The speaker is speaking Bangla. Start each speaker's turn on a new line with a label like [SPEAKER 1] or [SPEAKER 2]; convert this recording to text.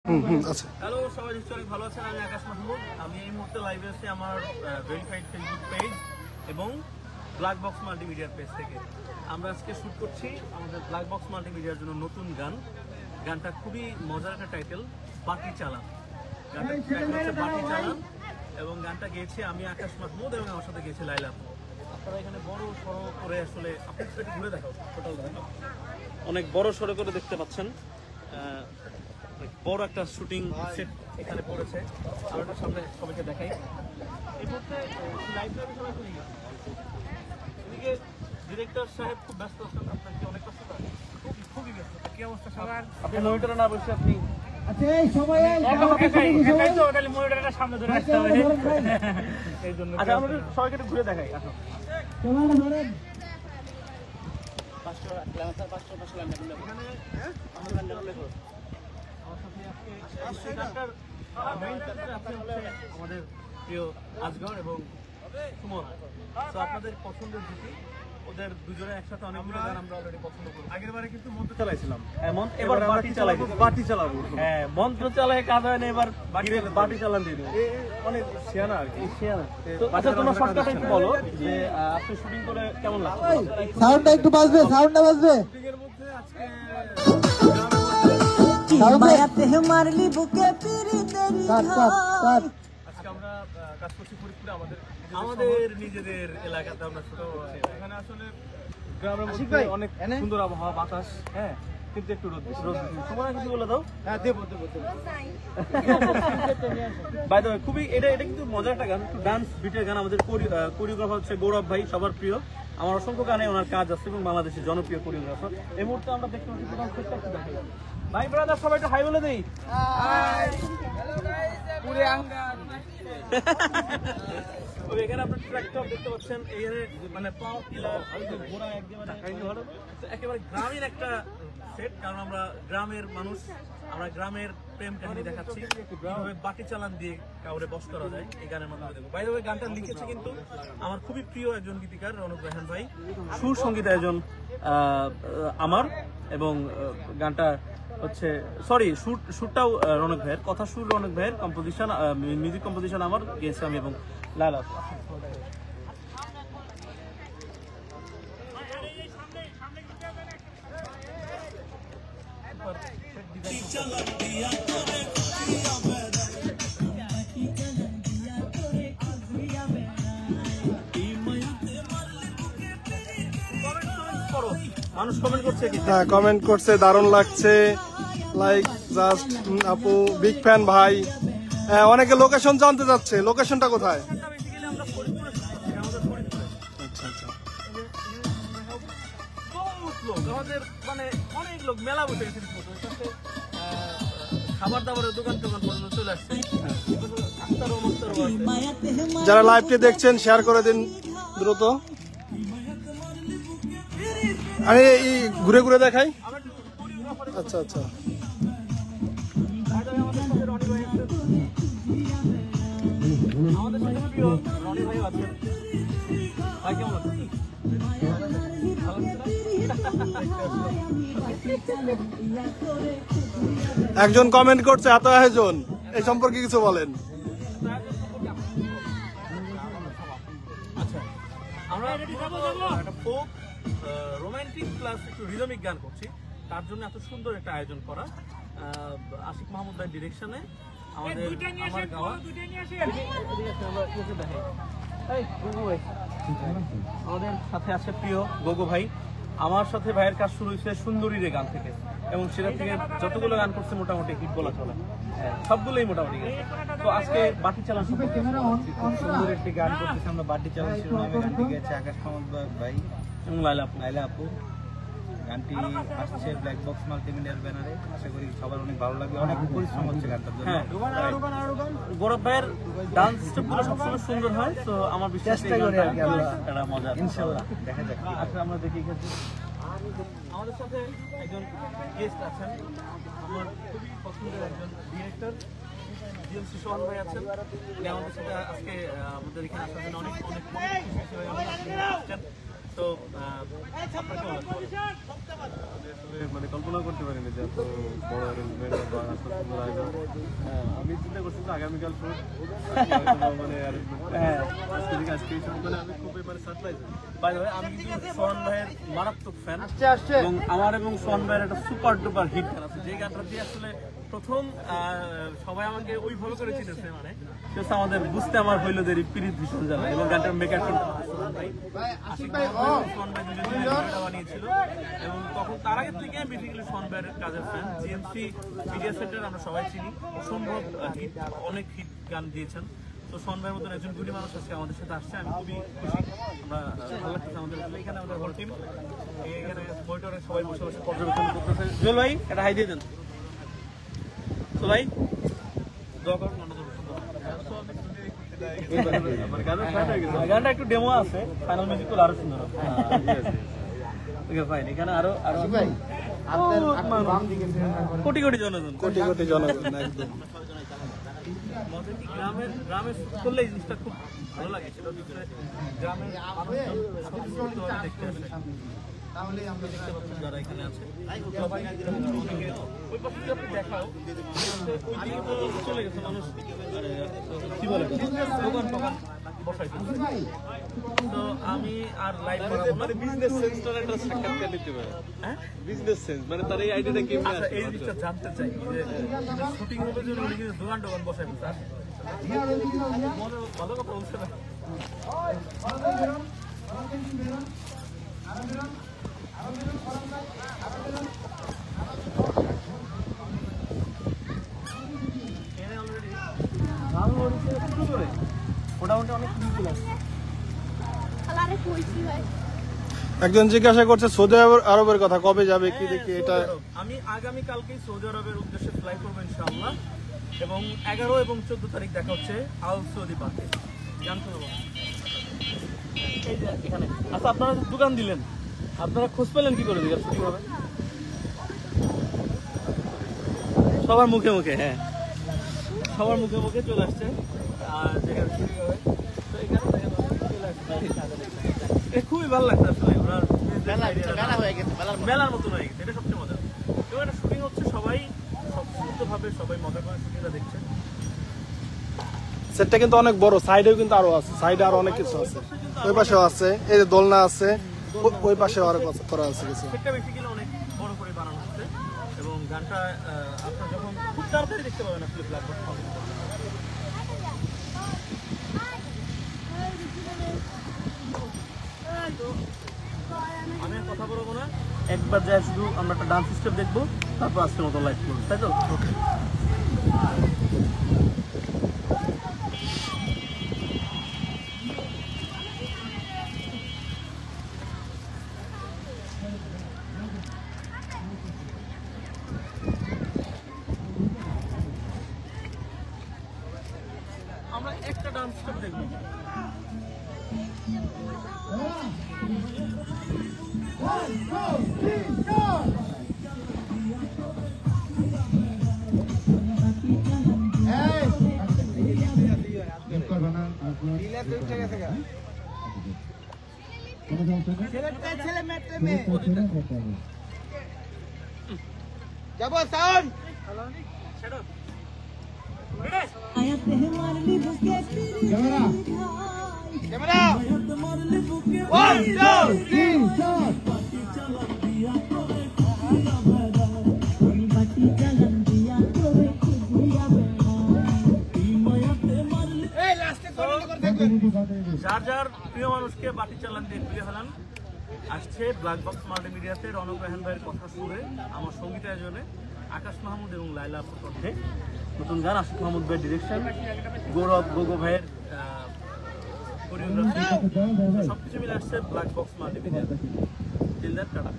[SPEAKER 1] আচ্ছা।
[SPEAKER 2] হ্যালো, সবাই নিশ্চয়ই ভালো আছেন। আমি আকাশ মাহমুদ। আমি এই মুহূর্তে লাইভে আছি আমার ভেরিফাইড ফেসবুক পেজ এবং ব্ল্যাক বক্স মাল্টিমিডিয়ার পেজ থেকে। আমরা আজকে শ্যুট করছি আমাদের ব্ল্যাক বক্স মাল্টিমিডিয়ার জন্য নতুন গানটা খুবই মজার একটা টাইটেল, বাটি চালান। গানটা হচ্ছে বাটি চালান এবং গানটা গেয়েছে আমি আকাশ মাহমুদ এবং আমার সাথে গেয়েছে লাইলা আপু। আপনারা এখানে বড় সড়ো করে আসলে আপনি একটু ঘুরে দেখাও, টোটাল দেখাও, অনেক বড় সড়ো করে দেখতে পাচ্ছেন। বড় একটা শুটিং সেট এখানে পড়েছে। আর ওটার সামনে সবাইকে দেখাই। এই মুহূর্তে লাইব্রেরি সবাই চলে গেছে। এদিকে ডিরেক্টর সাহেব খুব ব্যস্ত আছেন। আপনার কি অনেক ব্যস্ততা? খুবই ব্যস্ত। কি অবস্থা সবার? আপনি মনিটরে না বসে আপনি আচ্ছা এই সময় এই তো তাহলে মনিটরটা সামনে ধরে আসতে হবে এই জন্য। আচ্ছা আমরা সবাইকে একটু ঘুরে দেখাই। আসো ক্যামেরা ধরেন। পাঁচটা ক্লাসের পাঁচটা লাইন এখানে আমরা গান প্লে করব। আমাদের প্রিয় আজগর এবং সুমন, তো আপনাদের পছন্দের জুটি, ওদের দুজনে একসাথে অনেকগুলো গান আমরা অলরেডি পছন্দ করি। আগের বারে কিন্তু মন্ত্র চালাইছিলাম, এবার বাটি চালাবো। হ্যাঁ, মন্ত্র চালায় কাজ হয় না, এবার বাটি চালান দিয়ে দেবো। অনেক শিয়ানা আর কি, শিয়ানা। আচ্ছা তোমার শর্টকাটে একটু বলো যে আপনি শুটিং করে কেমন লাগছে?
[SPEAKER 1] সাউন্ডটা একটু বাজবে, সাউন্ডটা বাজবে।
[SPEAKER 2] শুটিং এর মধ্যে আজকে
[SPEAKER 3] মায়াতে মারলি বুকে পিরি তেরি ঘাই।
[SPEAKER 2] আজকে আমরা কাজ করছি ফরিদপুরে আমাদের নিজেদের এলাকাতে। আমরা ছোট এখানে আসলে গ্রামের মধ্যে অনেক সুন্দর আবহাওয়া, বাতাস, হ্যাঁ, কিন্তু একটু রোদ বেশি। তোমরা কিছু বলে দাও। হ্যাঁ দেবো। বাই দ্য ওয়ে খুবই এটা কিন্তু মজার একটা গান, ডান্স বিটের গান। আমাদের কোরিওগ্রাফার হচ্ছে গৌরব ভাই, সবার প্রিয়। আমার অসংখ্য গানে ওনার কাজ আছে এবং বাংলাদেশের জনপ্রিয় কোরিওগ্রাফার। এই মুহূর্তে আমরা দেখতে পাচ্ছি প্রধান সেটটা একটু দেখাই। ভাই ব্রাদার সবাই একটু হাই বলে দেই। হাই হ্যালো গাইস, পুরে আঙ্গার। ওই এখানে আপনারা ট্র্যাক্টর দেখতে পাচ্ছেন, এখানে মানে পাওয়ার টিলার, ঘোড়া একেবারে গ্রামীণ একটা সেট। কারণ আমরা গ্রামের মানুষ, আমরা গ্রামের প্রেম কাহিনী দেখাচ্ছি, কিভাবে বাটি চালান দিয়ে কাউরে বশ করা যায় এই গানের মাধ্যমে দেখবো। বাই দ্য ওয়ে গানটা লিখেছে কিন্তু আমার খুবই প্রিয় একজন গীতিকার, রনক রায়হান ভাই। সুর সঙ্গীত আয়োজন আমার, এবং গানটা হচ্ছে সুরটাও রনক ভাইয়ের, কথা সুর রনক ভাইয়ের, কম্পোজিশন মিউজিক কম্পোজিশন আমার, গেয়েছি আমি এবং লালা। মানুষ কমেন্ট করছে,
[SPEAKER 1] হ্যাঁ কমেন্ট করছে, দারুণ লাগছে, লাইক জাস্ট আপু বিগ ফ্যান ভাই। হ্যাঁ অনেকে লোকেশন জানতে চাচ্ছে, লোকেশনটা কোথায়?
[SPEAKER 2] আমাদের মানে অনেক লোক মেলা বসে গেছে, খাবার দাবারের দোকান পর্যন্ত চলে আসছে।
[SPEAKER 1] যারা লাইভটি দেখছেন শেয়ার করে দিন দ্রুত। আরে এই ঘুরে ঘুরে দেখাই। আচ্ছা আচ্ছা, একজন কমেন্ট করছে এত আয়োজন, এই সম্পর্কে কিছু বলেন।
[SPEAKER 2] আমরা একটা ফোক রোমান্টিক প্লাস একটু রিদমিক গান করছি, তার জন্য এত সুন্দর একটা আয়োজন করা। আশিক মাহমুদ ভাই ডিরেকশনে আমাদের গাওয়া। আমাদের সাথে আছে প্রিয় গগো ভাই। আমার সাথে ভাইয়ের কাজ শুরু হয়েছে সুন্দরীর গান থেকে, এবং সেটা থেকে যতগুলো গান করছে মোটামুটি হিট বলা চলে, সবগুলোই মোটামুটি গেছে। তো আজকে বাটি চালান
[SPEAKER 4] খুব সুন্দর একটি গান করতেছি আমরা, বাটি চালান শিরোনামে গানটি গেছে আকাশ মাহমুদ ভাই
[SPEAKER 2] এবং লাইলা আপু।
[SPEAKER 4] গানটি আসছে ব্ল্যাক বক্স মাল্টিমিডিয়ার ব্যানারে। আশা করি সবার অনেক ভালো লাগবে, অনেক পরিশ্রম হচ্ছে গানটার জন্য।
[SPEAKER 2] গৌরব ভাইয়ের ডান্স স্টেপগুলো সবসময় সুন্দর হয়, তো আমার বিশ্বাস এটা মজা
[SPEAKER 4] ইনশাআল্লাহ দেখা যাক।
[SPEAKER 2] আচ্ছা আমরা দেখি আমাদের সাথে একজন গেস্ট আছেন, আমার খুবই পছন্দের একজন ডিরেক্টর জিএমসি সোহান ভাই আছেন। আমাদের সাথে আজকে আমাদের এখানে আসার জন্য অনেক খুশি। তো আপনার কেমন লাগছে?
[SPEAKER 5] মানে কল্পনা করতে পারিনি যে এত বড় অ্যারেঞ্জমেন্ট বা এত সুন্দর আয়োজন। আমি চিন্তা করছি যে আগামীকাল মানে আজকে মানে আমি খুবই মানে সারপ্রাইজ।
[SPEAKER 2] বাই দ্য ওয়ে, আমি কিন্তু সোহান ভাইয়ের মারাত্মক ফ্যান এবং আমার এবং সোহান ভাইয়ের একটা সুপার ডুপার হিট গান আছে, যে গানটা দিয়ে আসলে প্রথম সবাই আমাকে ওইভাবে করে চিনেছে, মানে সেটা আমাদের বুঝতে আমার হইল দেরি পিরিত ভীষণ জানা, এবং গানটার মেকার কিন্তু সোহান ভাই, আশিক ভাই এবং সোহান ভাই দুজনে ভিডিওটা বানিয়েছিল। এবং তখন তার আগে থেকে আমি বেসিক্যালি সোহান ভাইয়ের কাজের ফ্যান। জিএমসি মিডিয়া সেন্টার আমরা সবাই চিনি, অসম্ভব হিট, অনেক হিট গান দিয়েছেন। তো সোহান ভাইয়ের মতন একজন গুণী মানুষ আজকে আমাদের সাথে আসছে, আমি খুবই খুশি। আমরা ভালো লাগতেছে আমাদের এখানে, আমাদের হোল টিম এখানে মনিটরে সবাই বসে বসে পর্যবেক্ষণ করতেছে। জল ভাই এটা হাই দিয়ে দেন। তো ভাই দোয়া করুন, গানটা একটু ডেমো আছে, ফাইনাল মিউজিক করলে আরো সুন্দর হবে। ফাইন, এখানে আরো কোটি কোটি জনগণ,
[SPEAKER 1] কোটি কোটি জনগণ একদম।
[SPEAKER 2] গ্রামের করলে এই জিনিসটা খুব ভালো লাগে, সেটা ভিতরে গ্রামের দেখতে আসে। তাহলে আমরা দেখতে পাচ্ছি যারা এখানে আছে সবাই ওই পাশে যদি আপনি দেখাও, ওই দিকে তো চলে গেছে মানুষ, কি বলে দোকান টোকান বসাইতে। তো আমি আর লাইভ করাবো না,
[SPEAKER 5] বিজনেস সেন্সটার একটা সাক্ষাৎকার দিতে পারে।
[SPEAKER 2] হ্যাঁ
[SPEAKER 5] বিজনেস সেন্স মানে তার এই আইডিয়াটা কেমনে
[SPEAKER 2] আচ্ছা,
[SPEAKER 5] আসে?
[SPEAKER 2] এই জিনিসটা জানতে চাই যে শুটিং হবে জন্য উনি কিন্তু দোকান টোকান বসাইবেন স্যার, ভালো কথা বলছে না। মোটামুটি অনেক
[SPEAKER 1] একজন জিজ্ঞাসা করছে সৌদি আরবের কথা, কবে যাবে কি দেখি এটা।
[SPEAKER 2] আমি আগামী কালকেই সৌদি আরবের উদ্দেশ্যে ফ্লাই করবো ইনশাআল্লাহ, এবং 11 এবং 14 তারিখ দেখা হচ্ছে আল সৌদি পার্কে। জানতে পারবো এই যে এখানে। আচ্ছা, আপনারা দোকান দিলেন, আপনারা খোঁজ পেলেন কি করে দিলেন ছুটি হবে? সবার মুখে মুখে, হ্যাঁ সবার মুখে মুখে চলে আসছে। আর যেখানে ছুটি হবে তো এখানে চলে আসছে, খুবই ভালো লাগছে আসলে। ওনার মেলার মতন হয়ে গেছে, এটা সবচেয়ে মজা। এবং একটা শুটিং হচ্ছে, সবাই ভাবে সবাই মজা করে শুটিংটা দেখছে।
[SPEAKER 1] সেটটা কিন্তু অনেক বড়, সাইডেও কিন্তু আরো আছে, সাইডে আরো অনেক কিছু আছে, ওই পাশেও আছে, এই যে দোলনা আছে, ওই পাশেও আরো করা আছে কিছু।
[SPEAKER 2] সেটটা বেসিক্যালি অনেক বড় করে বানানো হচ্ছে, এবং গানটা আপনারা যখন খুব তাড়াতাড়ি দেখতে পাবেন আসলে ব্ল্যাকবোর্ড। আমি আর কথা বলবো না, একবার যাই শুধু আমরা একটা ডান্স স্টেপ দেখবো, তারপর আজকের মতো লাইভ করবো, তাই তো? আমরা একটা ডান্স স্টেপ দেখবো।
[SPEAKER 3] যাবো সাউন্ড আয়াতে মারলি বুকে ক্যামেরা ক্যামেরা 1 2 3 4 বাটি চালান দিয়া তোরে খুদিয়া বেড়া এই মায়াতে মারলি। এই লাস্টে কমেন্ট করে দেখবেন,
[SPEAKER 2] যার যার প্রিয় মানুষকে বাটি চালান দিয়ে ফিরে ফেলান। আসছে ব্ল্যাক বক্স মাল্টিমিডিয়াতে রনক রায়হান ভাইয়ের কথা শুনে আমার সঙ্গীত আয়োজনে আকাশ মাহমুদ এবং লাইলা আপুর কণ্ঠে নতুন গান, আশিক মাহমুদ ভাইয়ের ডিরেকশন, গৌরব গোগো ভাইয়ের কোরিওগ্রাফি, সবকিছু মিলে আসছে ব্ল্যাক বক্স মাল্টিমিডিয়াতে। Till that, tata.